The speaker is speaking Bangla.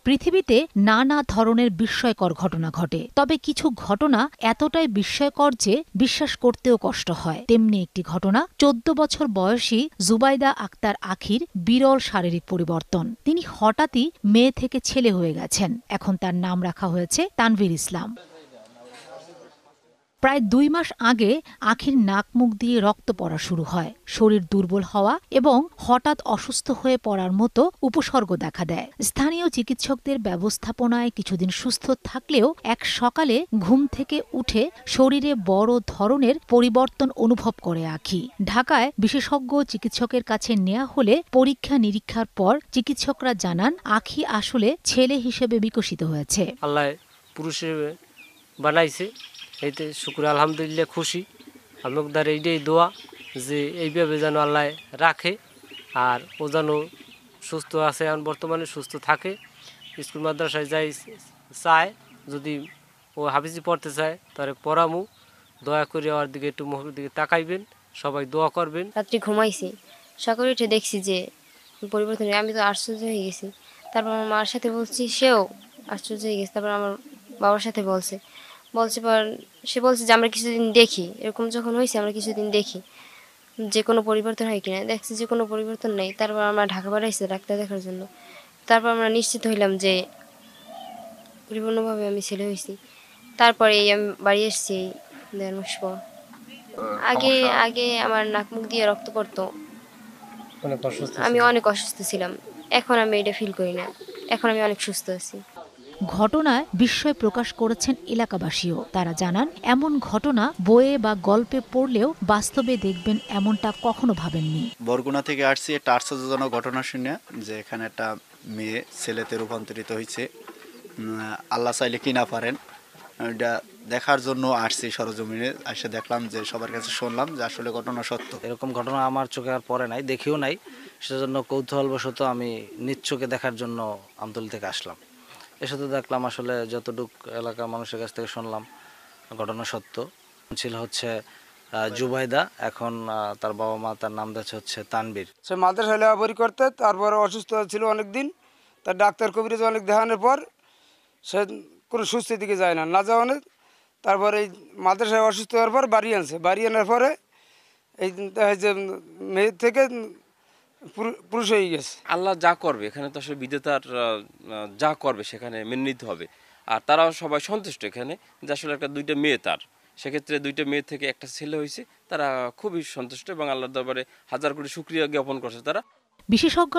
পৃথিবীতে নানা ধরনের বিস্ময়কর ঘটনা ঘটে, তবে কিছু ঘটনা এতটাই বিস্ময়কর যে বিশ্বাস করতেও কষ্ট হয়। তেমনি একটি ঘটনা 14 বছর বয়সী জুবাইদা আক্তার আখির বিরল শারীরিক পরিবর্তন। তিনি হঠাৎই মেয়ে থেকে ছেলে হয়ে গেছেন। এখন তার নাম রাখা হয়েছে তানভীর ইসলাম। প্রায় 2 মাস আগে আখির নাক মুখ দিয়ে রক্ত পড়া শুরু হয়, শরীর দুর্বল হওয়া এবং হঠাৎ অসুস্থ হয়ে পড়ার মতো উপসর্গ দেখা দেয়। স্থানীয় চিকিৎসকদের ব্যবস্থাপনায় কিছুদিন সুস্থ থাকলেও এক সকালে ঘুম থেকে উঠে শরীরে বড় ধরনের পরিবর্তন অনুভব করে আখি। ঢাকায় বিশেষজ্ঞ চিকিৎসকের কাছে নেওয়া হলে পরীক্ষা নিরীক্ষার পর চিকিৎসকরা জানান আখি আসলে ছেলে হিসেবে বিকশিত হয়েছে। আল্লাহ পুরুষ বানাইছে, এইতে শুক্র আলহামদুলিল্লাহ খুশি। আপনার এইটাই দোয়া যে এইভাবে যেন আল্লাহ রাখে আর ও যেন সুস্থ আছে, এখন বর্তমানে সুস্থ থাকে, স্কুল মাদ্রাসায় যাই চায়, যদি ও হাফিজি পড়তে চায় তাহলে পড়ামু। দয়া করে ওর দিকে একটু মুখের দিকে তাকাইবেন, সবাই দোয়া করবেন। রাত্রি ঘুমাইছি, সকালে উঠে দেখছি যে পরিবর্তন, আমি তো আশ্চর্য হয়ে গেছি। তারপর আমার মার সাথে বলছি, সেও আশ্চর্য হয়ে গেছে। তারপর আমার বাবার সাথে বলছে পর সে বলছে যে আমরা কিছুদিন দেখি, এরকম যখন হয়েছে আমরা কিছুদিন দেখি যে কোনো পরিবর্তন হয় কিনা। দেখছি যে কোনো পরিবর্তন নেই। তারপর আমরা ঢাকা বাড়াইছি ডাক্তার দেখার জন্য। তারপর আমরা নিশ্চিত হইলাম যে পরিপূর্ণভাবে আমি ছেলে হয়েছি। তারপরে আমি বাড়ি এসেছি 1.5 মাস পর। আগে আমার নাক মুখ দিয়ে রক্ত পড়তো, আমি অনেক অসুস্থ ছিলাম। এখন আমি এটা ফিল করি না, এখন আমি অনেক সুস্থ আছি। ঘটনায় বিস্ময় প্রকাশ করেছেন এলাকাবাসীও। তারা জানান, এমন ঘটনা বইয়ে বা গল্পে পড়লেও বাস্তবে দেখবেন এমনটা কখনো ভাবেননি। বরগুনা থেকে আসছি একটা আশ্চর্যজনক ঘটনা শুনে, যে এখানে একটা মেয়ে ছেলেতে রূপান্তরিত হয়েছে। আল্লাহ চাইলে কি না পারেন, এটা দেখার জন্য আসছি সরজমিনে। এসে দেখলাম যে সবার কাছে শুনলাম যে আসলে ঘটনা সত্য। এরকম ঘটনা আমার চোখে আর পড়ে নাই, দেখিও নাই, সেজন্য কৌতূহলবশত আমি নিজ চোখে দেখার জন্য আমতলী থেকে আসলাম। এসে তো দেখলাম আসলে যতটুক এলাকার মানুষের কাছ থেকে শুনলাম ঘটনা সত্য। ছিল হচ্ছে জুবাইদা, এখন তার বাবা মা তার নাম দিয়েছে হচ্ছে তানবীর। সে মাদ্রাসায় লেখাপড়ি করতে, তারপরে অসুস্থ ছিল অনেক দিন। তার ডাক্তার কবিরাজ অনেক দেখানোর পর সে কোনো সুস্থ দিকে যায় না যাওয়া অনেক। তারপরে এই মাদ্রাসায় অসুস্থ হওয়ার পর বাড়ি আনার পরে এই যে মেয়ের থেকে পুরুষ হয়ে গেছে। আল্লাহ যা করবে এখানে তো আসলে বিধাতার যা করবে সেখানে মেনে নিতে হবে। আর তারাও সবাই সন্তুষ্ট এখানে যে আসলে একটা 2টা মেয়ে, তার সেক্ষেত্রে 2টা মেয়ে থেকে একটা ছেলে হয়েছে, তারা খুবই সন্তুষ্ট এবং আল্লাহর দরবারে হাজার কোটি শুকরিয়া জ্ঞাপন করছে তারা। বিশেষজ্ঞ